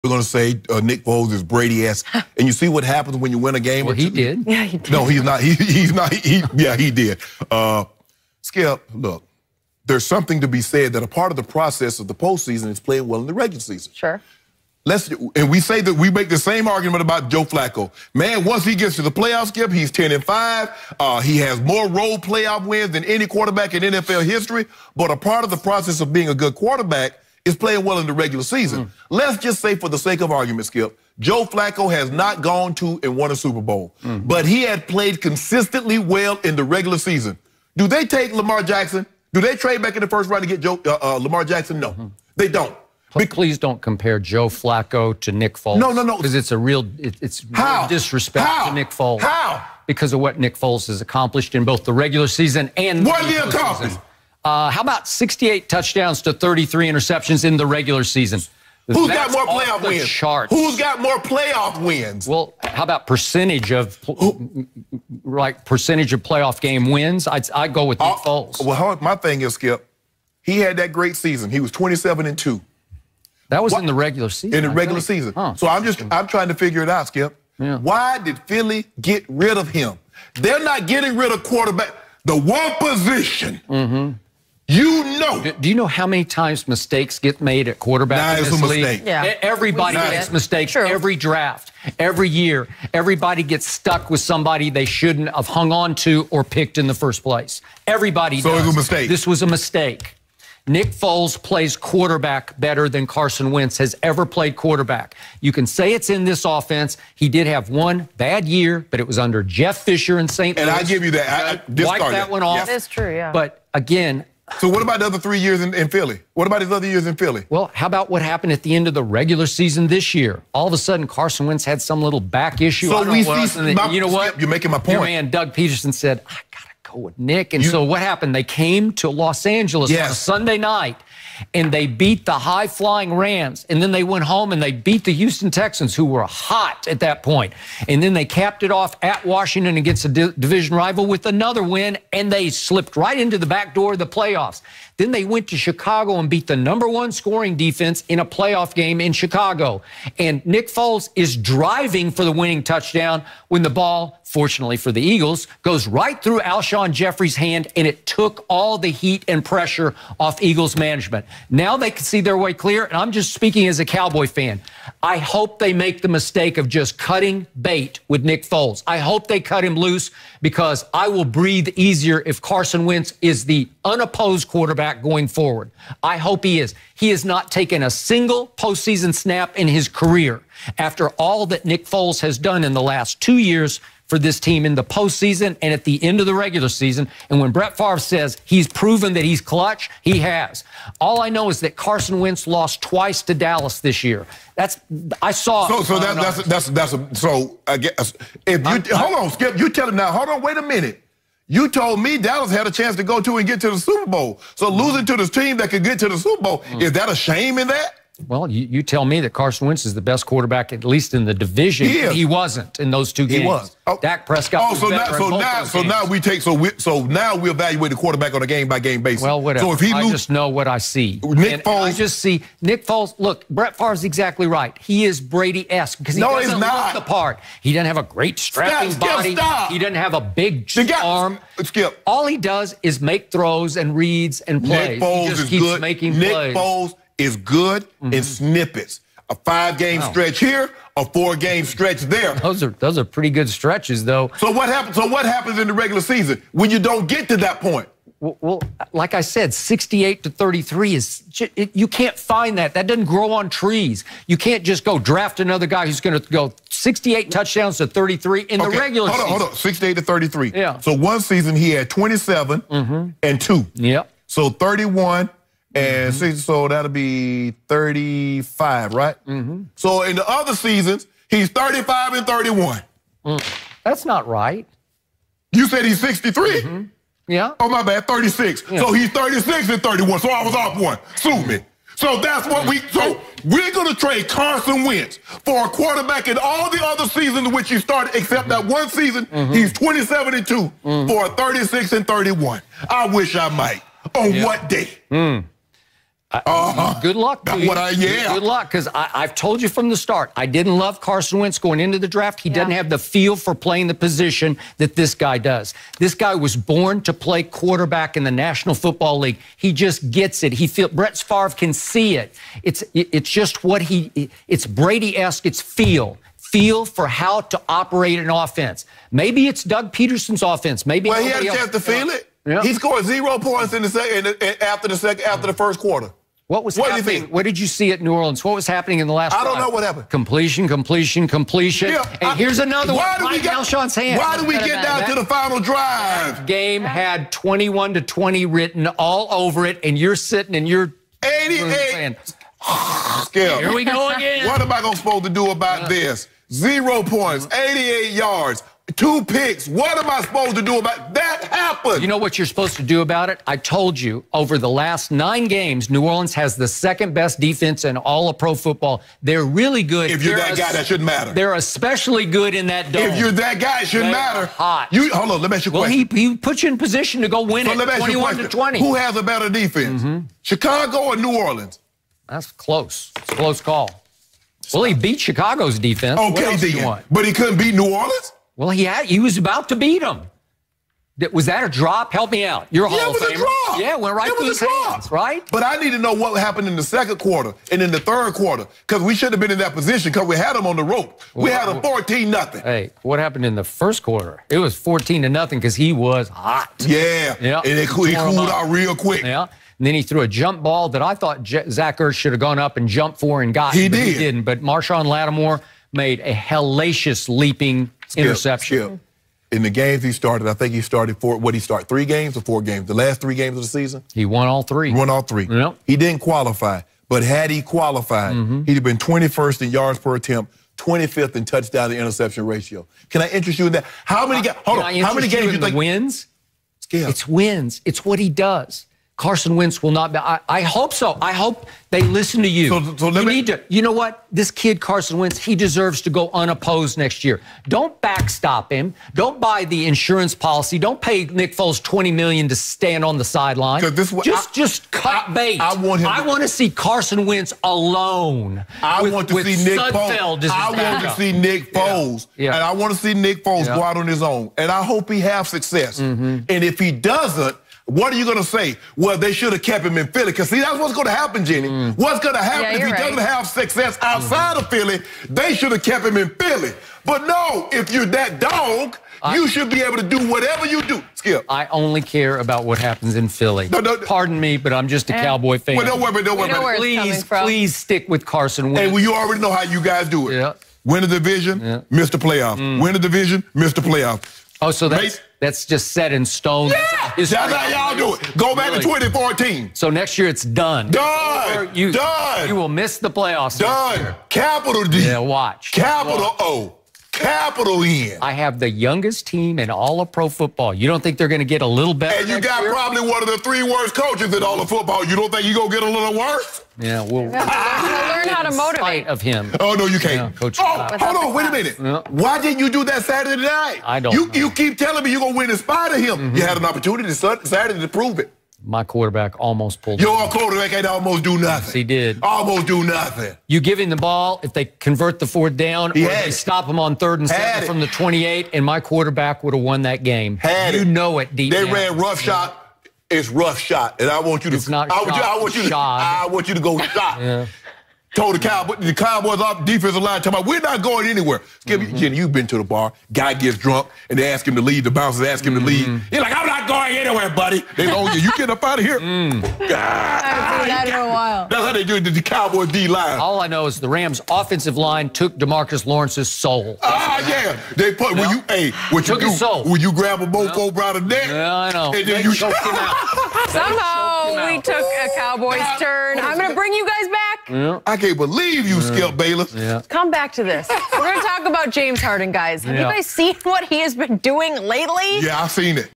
We're going to say Nick Foles is Brady-esque. And you see what happens when you win a game? Well, he did. Yeah, he did. No, he's not. He's not. Yeah, he did. Skip, look, there's something to be said that a part of the process of the postseason is playing well in the regular season. Sure. And we say that we make the same argument about Joe Flacco. Man, once he gets to the playoffs, Skip, he's 10-5. He has more road playoff wins than any quarterback in NFL history. But a part of the process of being a good quarterback is playing well in the regular season. Let's just say, for the sake of argument, Skip, Joe Flacco has not gone to and won a Super Bowl, but he had played consistently well in the regular season. Do they take Lamar Jackson? Do they trade back in the first round to get Lamar Jackson? No, they don't. Please don't compare Joe Flacco to Nick Foles. No. Because it's a real, it's real disrespect to Nick Foles. How? Because of what Nick Foles has accomplished in both the regular season and what did he accomplish? How about 68 touchdowns to 33 interceptions in the regular season? Who's got more playoff wins? Charts. Who's got more playoff wins? Well, how about percentage of playoff game wins? I'd go with Nick Foles. Well, my thing is, Skip, he had that great season. He was 27-2. That was in the regular season. In the regular season. Huh. So I'm trying to figure it out, Skip. Yeah. Why did Philly get rid of him? They're not getting rid of quarterback. The one position. You know. Do you know how many times mistakes get made at quarterback in this league? Yeah. Everybody makes mistakes every draft, every year. Everybody gets stuck with somebody they shouldn't have hung on to or picked in the first place. Everybody does. So it was a mistake. This was a mistake. Nick Foles plays quarterback better than Carson Wentz has ever played quarterback. You can say it's in this offense. He did have one bad year, but it was under Jeff Fisher in St. Louis. And I give you that. Wipe that one off. That is true, yeah. But again, so what about the other 3 years in Philly? What about his other years in Philly? Well, how about what happened at the end of the regular season this year? All of a sudden, Carson Wentz had some little back issue. So you know what? You're making my point. Your man Doug Peterson said, I got to go with Nick. And so what happened? They came to Los Angeles on a Sunday night, and they beat the high-flying Rams. And then they went home and they beat the Houston Texans, who were hot at that point. And then they capped it off at Washington against a division rival with another win, and they slipped right into the back door of the playoffs. Then they went to Chicago and beat the #1 scoring defense in a playoff game in Chicago. And Nick Foles is driving for the winning touchdown when the ball, fortunately for the Eagles, goes right through Alshon Jeffrey's hand, and it took all the heat and pressure off Eagles management. Now they can see their way clear, and I'm just speaking as a Cowboy fan. I hope they make the mistake of just cutting bait with Nick Foles. I hope they cut him loose, because I will breathe easier if Carson Wentz is the unopposed quarterback going forward. I hope he is. He has not taken a single postseason snap in his career after all that Nick Foles has done in the last 2 years for this team in the postseason and at the end of the regular season. And when Brett Favre says he's proven that he's clutch, he has. All I know is that Carson Wentz lost twice to Dallas this year. I saw. So I guess if you hold on, Skip, you tell him now. Hold on, wait a minute. You told me Dallas had a chance to go to and get to the Super Bowl. So losing to this team that could get to the Super Bowl, is that a shame in that? Well, you tell me that Carson Wentz is the best quarterback, at least in the division. He wasn't in those two games. He was. Dak Prescott. So now we evaluate the quarterback on a game-by-game basis. Well, whatever. So if he I just know what I see. I just see Nick Foles. Look, Brett Favre's exactly right. He is Brady-esque because he doesn't look the part. He doesn't have a great strapping body. He doesn't have a big arm. Skip. All he does is make throws and reads and plays. Nick Foles he just is keeps good. making Nick plays. Foles is good in snippets. A 5-game stretch here, a 4-game stretch there. Those are pretty good stretches, though. So what happens? So what happens in the regular season when you don't get to that point? Well, like I said, 68 to 33 is you can't find that. That doesn't grow on trees. You can't just go draft another guy who's going to go 68 touchdowns to 33 in the regular season. Hold on, 68 to 33. Yeah. So one season he had 27 and 2. Yep. So 31 and 6, so that'll be 35, right? So in the other seasons, he's 35 and 31. That's not right. You said he's 63? Yeah. Oh, my bad, 36. Yeah. So he's 36 and 31, so I was off one. Sue me. So that's what we're going to trade Carson Wentz for a quarterback in all the other seasons in which he started, except that one season, he's 27 and 2 for a 36 and 31. I wish I might. On what day? Good luck to you. Yeah. Good luck, because I've told you from the start, I didn't love Carson Wentz going into the draft. He doesn't have the feel for playing the position that this guy does. This guy was born to play quarterback in the National Football League. He just gets it. Brett Favre can see it. It's just what it's Brady-esque. It's feel for how to operate an offense. Maybe it's Doug Peterson's offense. Maybe he had a chance to feel it. Yeah. He scored 0 points in after the first quarter. What was happening? Do you think? What did you see at New Orleans? What was happening in the last I don't know what happened. Completion. Yeah, and here's another one. Why did we get down to the final drive? That game had 21-20 written all over it, and you're sitting and you're 88. Skip. Here we go again. What am I supposed to do about this? 0 points, 88 yards. 2 picks. What am I supposed to do about that? Happened. You know what you're supposed to do about it? I told you, over the last 9 games, New Orleans has the second best defense in all of pro football. They're really good. If you're that guy, that shouldn't matter. They're especially good in that dome. If you're that guy, it shouldn't matter. Hot. Hold on, let me ask you a question. Well, he put you in position to go win it 21-20. Who has a better defense? Chicago or New Orleans? That's close. It's a close call. Well, he beat Chicago's defense. Okay, then. But he couldn't beat New Orleans? Well, he was about to beat them. Was that a drop? Help me out. You're a Hall of Famer. It was a drop. Yeah, it went right through his hands, right? But I need to know what happened in the second quarter and in the third quarter, because we should have been in that position because we had them on the rope. We had them 14-0. Hey, what happened in the first quarter? It was 14-0 because he was hot. Yeah, and it cooled out real quick. Yeah. And then he threw a jump ball that I thought Zach Ertz should have gone up and jumped for and got. He didn't. But Marshawn Lattimore made a hellacious leaping interception. In the games he started, I think he started 3 games or 4 games? The last 3 games of the season? He won all 3. He won all 3. Yep. He didn't qualify, but had he qualified, he'd have been 21st in yards per attempt, 25th in touchdown to interception ratio. Can I interest you in that? How many games? Hold on. How many games do you think? Wins? Skip. It's wins. It's what he does. Carson Wentz will not be. I hope so. I hope they listen to you. You know what? This kid, Carson Wentz, he deserves to go unopposed next year. Don't backstop him. Don't buy the insurance policy. Don't pay Nick Foles $20 million to stand on the sideline. Just cut bait. I want to see Carson Wentz alone. I want to see Nick Foles. I want to see Nick Foles. And I want to see Nick Foles go out on his own. And I hope he has success. And if he doesn't, what are you going to say? Well, they should have kept him in Philly. Because, see, that's what's going to happen, Jenny. What's going to happen if he doesn't have success outside of Philly? They should have kept him in Philly. But no, if you're that dog, you should be able to do whatever you do. Skip. I only care about what happens in Philly. Pardon me, but I'm just a Cowboy fan. Well, don't worry. Please stick with Carson Wentz. And you already know how you guys do it. Yeah. Win the division, miss the playoffs. Win the division, miss the playoffs. Oh, so that's just set in stone. Yeah, that's how y'all do it. Go back to 2014. So next year it's done. Done. You will miss the playoffs. Done. Capital D. Yeah, watch. Capital O. Capital N. I have the youngest team in all of pro football. You don't think they're going to get a little better? And you got probably one of the 3 worst coaches in all of football. You don't think you're going to get a little worse? Yeah, we'll learn how to motivate of him. Oh, no, you can't. Yeah, Coach hold on, wait a minute. Yeah. Why didn't you do that Saturday night? I don't know. You keep telling me you're going to win in spite of him. You had an opportunity Saturday to prove it. My quarterback almost pulled it. Your quarterback ain't almost do nothing. Yes, he did. Almost do nothing. You give him the ball, if they convert the 4th down, or they stop him on 3rd and 7 from the 28, and my quarterback would have won that game. You know it deep down. They ran rough shot. It's rough shot, and I want you to. It's not I want you to go shot. Yeah. Told the Cowboys off defensive line, talking about, we're not going anywhere. Jenny, you've been to the bar. Guy gets drunk, and they ask him to leave. The bouncers ask him to leave. He's like, I'm not going anywhere, buddy. They go, you get up out of here. I haven't seen that in a while. That's how they do it to the Cowboys D-line. All I know is the Rams' offensive line took DeMarcus Lawrence's soul. Yeah. They put, what you do, soul. when you grab a mofo by the neck. Yeah, I know. And then you choked him out. Somehow we took a Cowboys turn. I'm going to bring you guys back. Yeah. I can't believe you, Skip Bayless. Yeah. Come back to this. We're going to talk about James Harden, guys. Have you guys seen what he has been doing lately? Yeah, I've seen it.